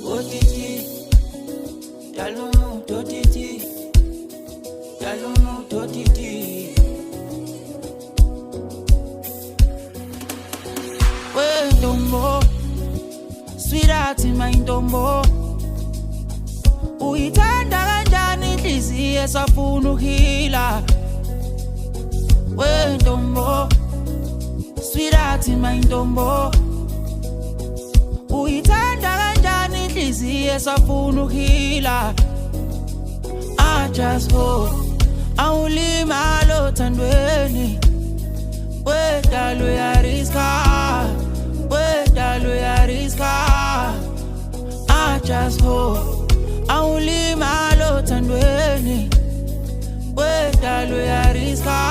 Otiti, Yalumu Totiti, Yalumu Totiti. Wait, Dombo, sweetheart in my Dombo. Uitanda kanjani inhliziyo esafuna ukuhila. Wait, Dombo, sweetheart in my Dombo. Uitanda kanjani inhliziyo esafuna ukuhila. I just hope awulimalo thandweni. Wedalo uyariska, wedalo uyariska. I just hope awulimalo thandweni. Wedalo uyariska.